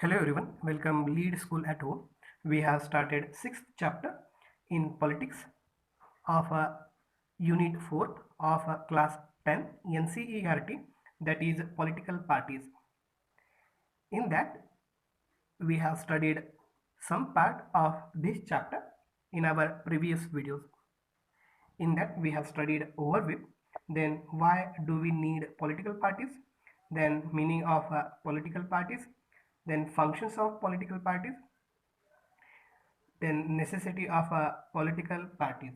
Hello everyone, welcome Lead School at Home. We have started sixth chapter in politics of unit 4 of class 10 NCERT, that is political parties. In that we have studied some part of this chapter in our previous videos. In that we have studied overview, then why do we need political parties, then meaning of political parties, then functions of political parties, then necessity of political parties.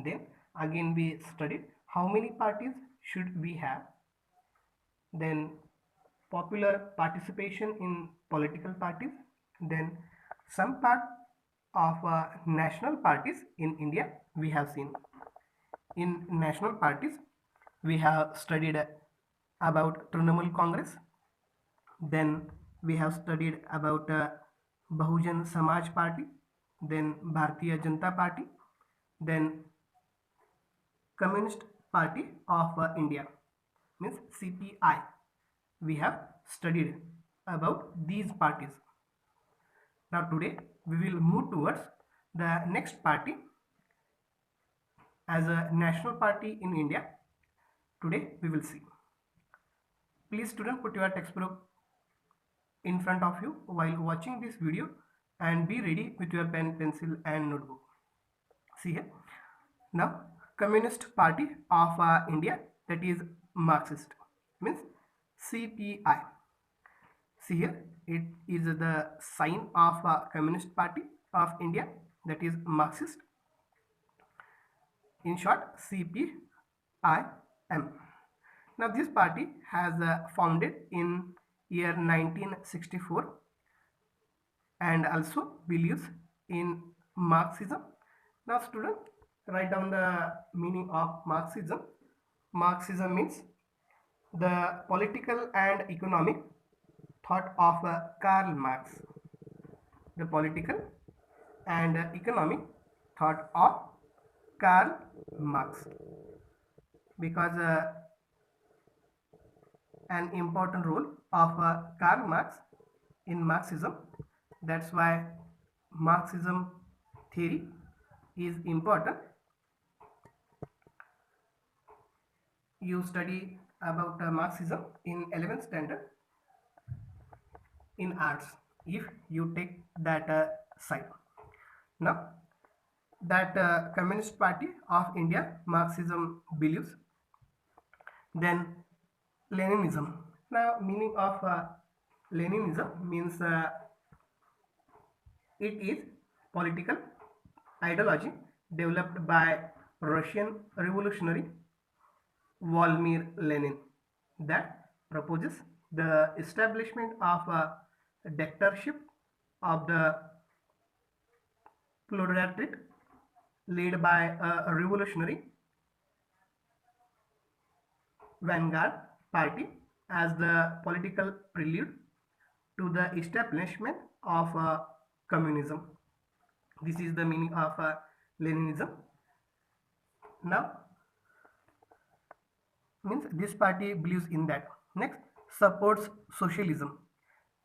Then again we studied how many parties should we have, then popular participation in political parties, then some part of national parties in India we have seen. In national parties we have studied about Trinamool Congress, then we have studied about Bahujan Samaj Party, then Bharatiya Janata Party, then Communist Party of India, means CPI. We have studied about these parties. Now today we will move towards the next party as a national party in India. Today we will see. Please student, put your textbook in front of you while watching this video and be ready with your pen, pencil and notebook. See here. Now Communist Party of India, that is Marxist, means CPI. See here, it is the sign of Communist Party of India, that is Marxist. In short, CPIM. Now this party has founded in year 1964 and also believes in Marxism. Now student, write down the meaning of Marxism. Marxism means the political and economic thought of Karl Marx. The political and economic thought of Karl Marx. Because an important role of Karl Marx in Marxism, that's why Marxism theory is important. You study about Marxism in 11th standard in arts if you take that side. Now that Communist Party of India, Marxism believes. Then Leninism. Now meaning of Leninism means it is political ideology developed by Russian revolutionary Vladimir Lenin that proposes the establishment of a dictatorship of the proletariat led by a revolutionary vanguard party as the political prelude to the establishment of communism. This is the meaning of Leninism. Now means this party believes in that. Next, supports socialism.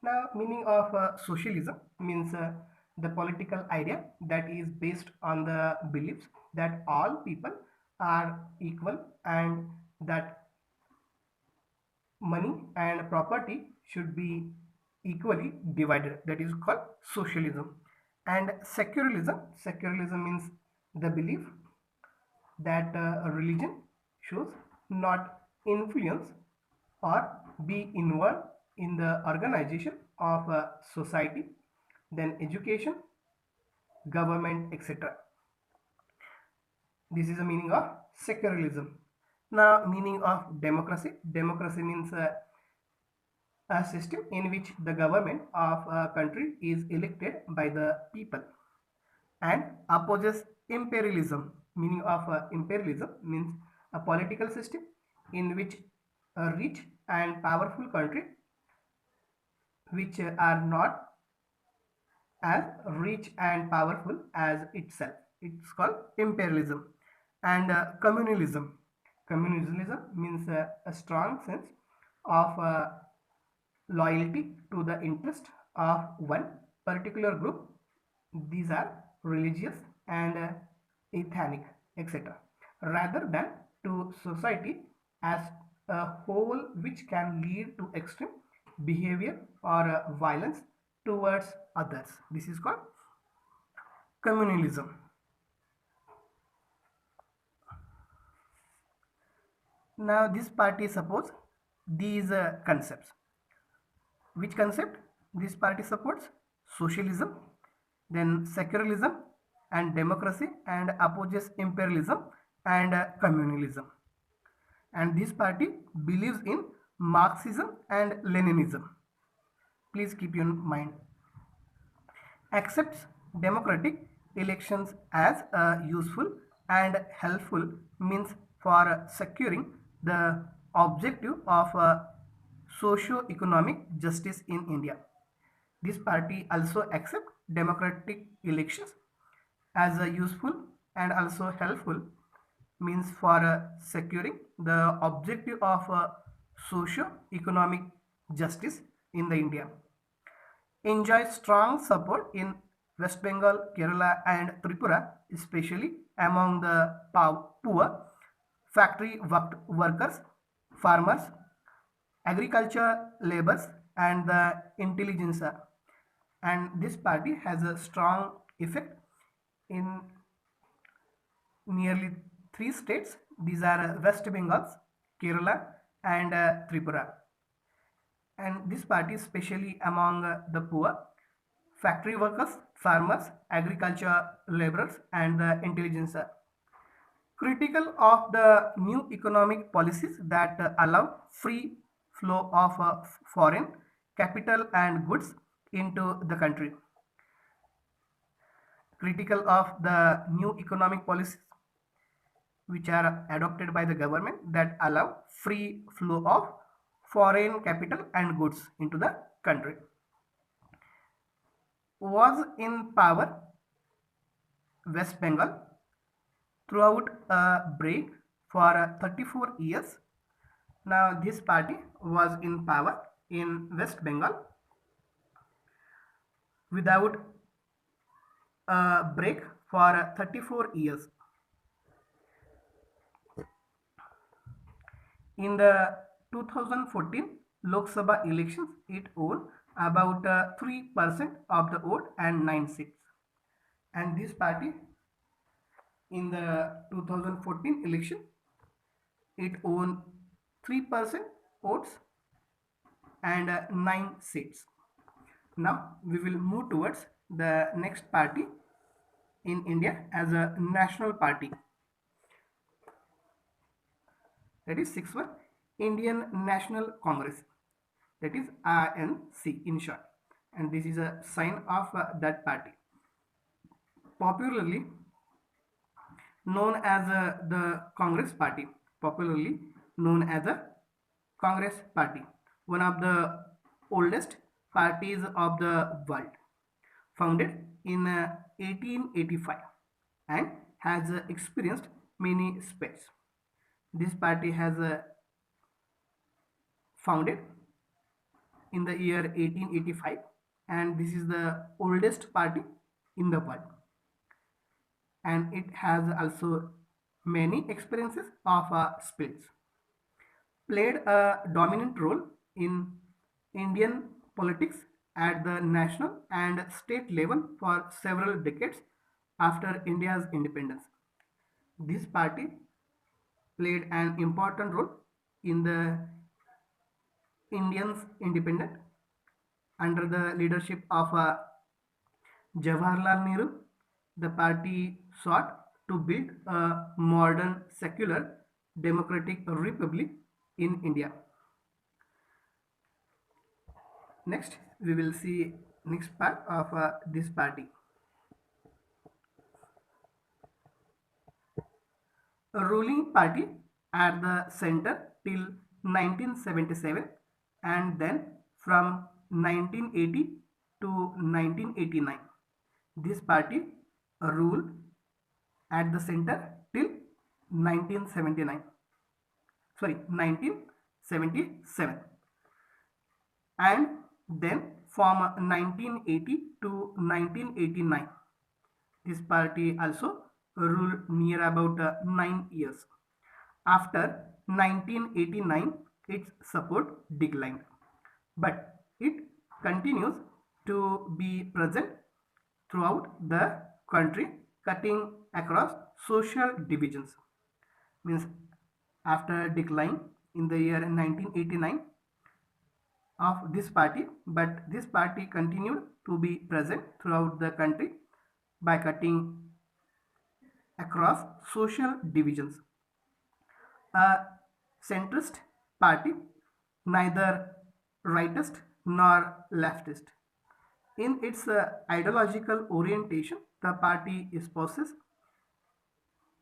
Now meaning of socialism means the political idea that is based on the beliefs that all people are equal and that money and property should be equally divided, that is called socialism. And secularism means the belief that a religion should not influence or be involved in the organization of a society, then education, government, etc. This is the meaning of secularism. Now meaning of democracy means a system in which the government of a country is elected by the people, and opposes imperialism. Meaning of imperialism means a political system in which a rich and powerful country which are not as rich and powerful as itself, it's called imperialism. And communalism means a strong sense of loyalty to the interest of one particular group. These are religious and ethnic, etc., rather than to society as a whole, which can lead to extreme behavior or violence towards others. This is called communalism. Now, this party supports these concepts. Which concept this party supports? Socialism, then secularism and democracy, and opposes imperialism and communalism. And this party believes in Marxism and Leninism. Please keep in mind. Accepts democratic elections as a useful and helpful means for securing the objective of socio-economic justice in India. This party also accepts democratic elections as a useful and also helpful means for securing the objective of socio-economic justice in the India. Enjoys strong support in West Bengal, Kerala and Tripura, especially among the poor, factory workers, farmers, agriculture laborers and the intelligentsia. And this party has a strong effect in nearly 3 states. These are West Bengal, Kerala and Tripura. And this party especially among the poor, factory workers, farmers, agriculture laborers and the intelligentsia. Critical of the new economic policies that allow free flow of foreign capital and goods into the country. Critical of the new economic policies which are adopted by the government that allow free flow of foreign capital and goods into the country. Was in power West Bengal throughout a break for 34 years. Now this party was in power in West Bengal without a break for 34 years. In the 2014 Lok Sabha elections, it won about 3% of the vote and 9 seats. And this party in the 2014 election, it won 3% votes and 9 seats. Now we will move towards the next party in India as a national party. That is 6th one, Indian National Congress. That is INC in short. And this is a sign of that party. Popularly known as the Congress Party. Popularly known as the Congress Party. One of the oldest parties of the world. Founded in 1885 and has experienced many splits. This party has founded in the year 1885 and this is the oldest party in the world. And it has also many experiences of splits. Played a dominant role in Indian politics at the national and state level for several decades after India's independence. This party played an important role in the Indians' independence under the leadership of Jawaharlal Nehru. The party sought to build a modern secular democratic republic in India. Next, we will see next part of this party. A ruling party at the center till 1977 and then from 1980 to 1989. This party ruled at the center till 1977 and then from 1980 to 1989. This party also ruled near about 9 years. After 1989, its support declined, but it continues to be present throughout the country, cutting across social divisions. Means after decline in the year 1989 of this party, but this party continued to be present throughout the country by cutting across social divisions. A centrist party, neither rightist nor leftist. In its ideological orientation, the party espouses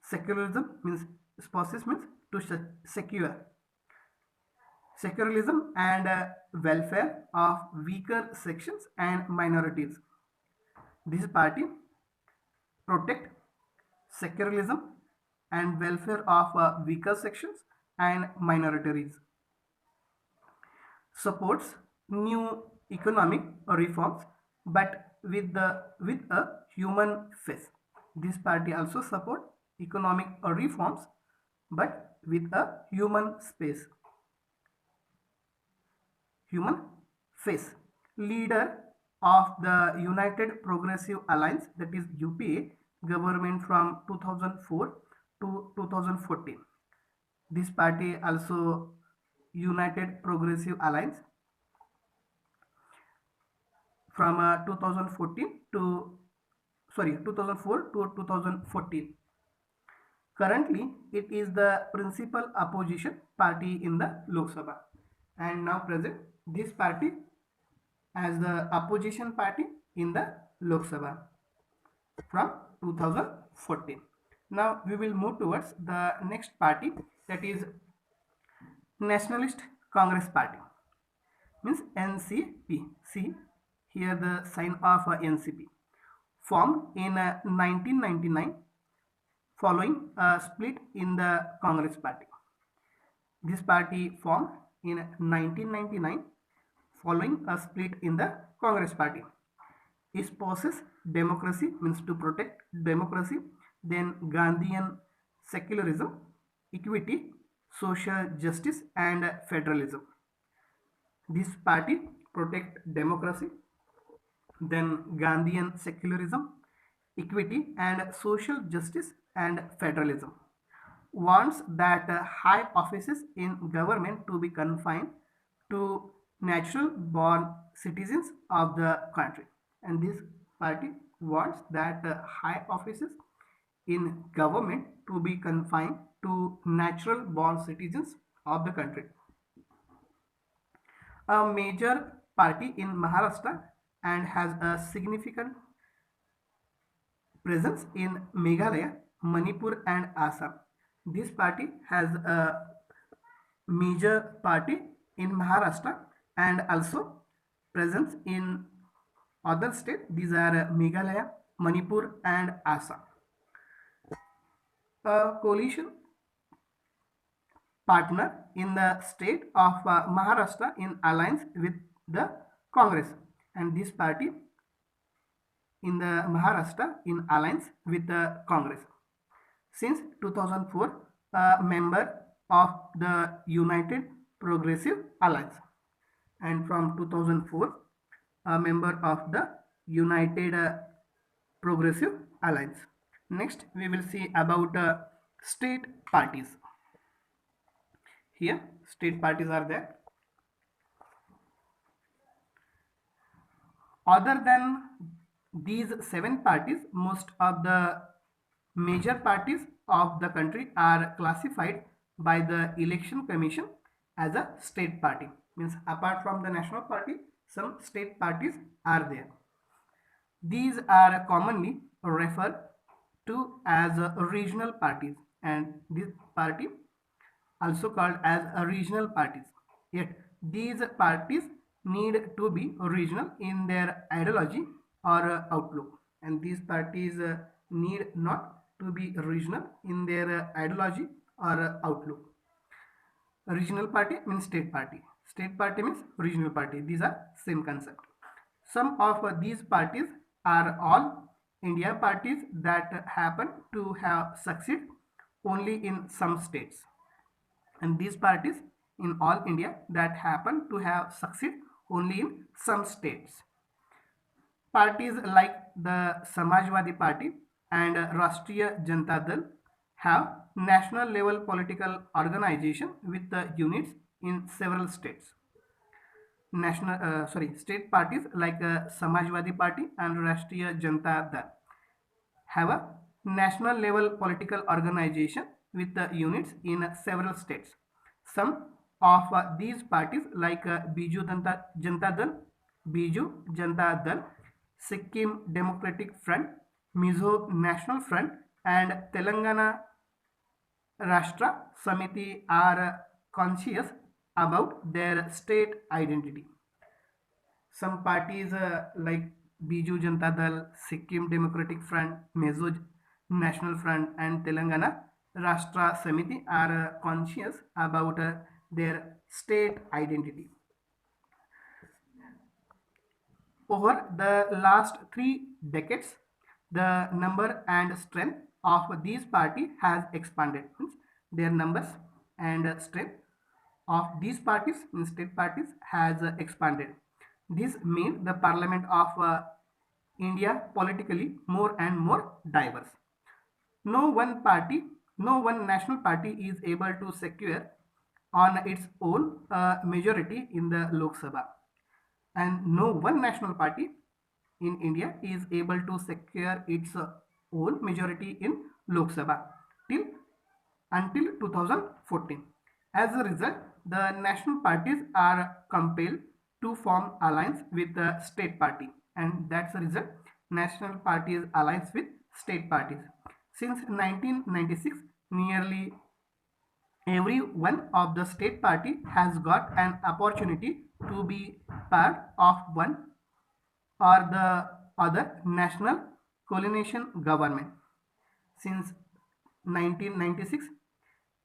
secularism, means espouses means to secure secularism and welfare of weaker sections and minorities. This party protect secularism and welfare of weaker sections and minorities, supports new economic reforms but with a human face. This party also support economic reforms but with a human face. Leader of the United Progressive Alliance, that is UPA government from 2004 to 2014. This party also United Progressive Alliance from 2014 to 2004 to 2014. Currently, it is the principal opposition party in the Lok Sabha, and now present this party as the opposition party in the Lok Sabha from 2014. Now we will move towards the next party, that is Nationalist Congress Party, means NCP. See here the sign of NCP, formed in 1999 following a split in the Congress Party. This party formed in 1999 following a split in the Congress Party. Espouses democracy, means to protect democracy, then Gandhian secularism, equity, social justice and federalism. This party protect democracy, then Gandhian secularism, equity and social justice and federalism. Wants that high offices in government to be confined to natural born citizens of the country, and this party wants that high offices in government to be confined to natural born citizens of the country. A major party in Maharashtra and has a significant presence in Meghalaya, Manipur and Assam. This party has a major party in Maharashtra and also presence in other states. These are Meghalaya, Manipur and Assam. A coalition partner in the state of Maharashtra in alliance with the Congress, and this party in the Maharashtra in alliance with the Congress. Since 2004, a member of the United Progressive Alliance, and from 2004, a member of the United Progressive Alliance. Next, we will see about state parties. Here, state parties are there. Other than these 7 parties, most of the major parties of the country are classified by the Election Commission as a state party. Means apart from the national party, some state parties are there. These are commonly referred to as regional parties, and this party also called as regional parties. Yet these parties need to be regional in their ideology or outlook, and these parties need not to be regional in their ideology or outlook. Regional party means state party. State party means regional party. These are same concept. Some of these parties are all India parties that happen to have succeeded only in some states. And these parties in all India that happen to have succeeded only in some states. Parties like the Samajwadi Party and Rashtriya Janata Dal have national level political organization with the units in several states. State parties like Samajwadi Party and Rashtriya Janata Dal have a national level political organization with the units in several states. Some of these parties like Janata Dal, Biju Janata Dal, Sikkim Democratic Front, Mizo National Front and Telangana Rashtra Samiti are conscious about their state identity. Some parties like Biju Janata Dal, Sikkim Democratic Front, Mizo National Front and Telangana Rashtra Samiti are conscious about their state identity. Over the last 3 decades, the number and strength of these parties has expanded. Their numbers and strength of these parties in state parties has expanded. This means the parliament of India politically more and more diverse. No one party, no one national party is able to secure on its own majority in the Lok Sabha, and no one national party in India is able to secure its own majority in Lok Sabha till until 2014. As a result, the national parties are compelled to form alliance with the state party, and that's the result. National parties alliance with state parties. Since 1996, nearly every one of the state party has got an opportunity to be part of one or the other national coalition government. Since 1996,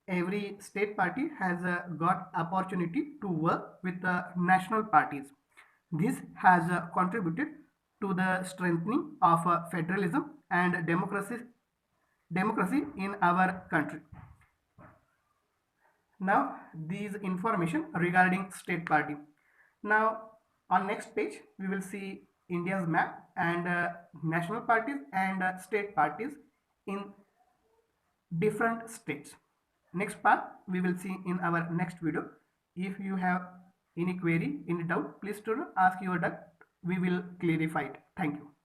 every state party has got opportunity to work with the national parties. This has contributed to the strengthening of federalism and democracy in our country. Now these information regarding state party. Now on next page we will see India's map and national parties and state parties in different states. Next part we will see in our next video. If you have any query, any doubt, please to ask your doubt. We will clarify it. Thank you.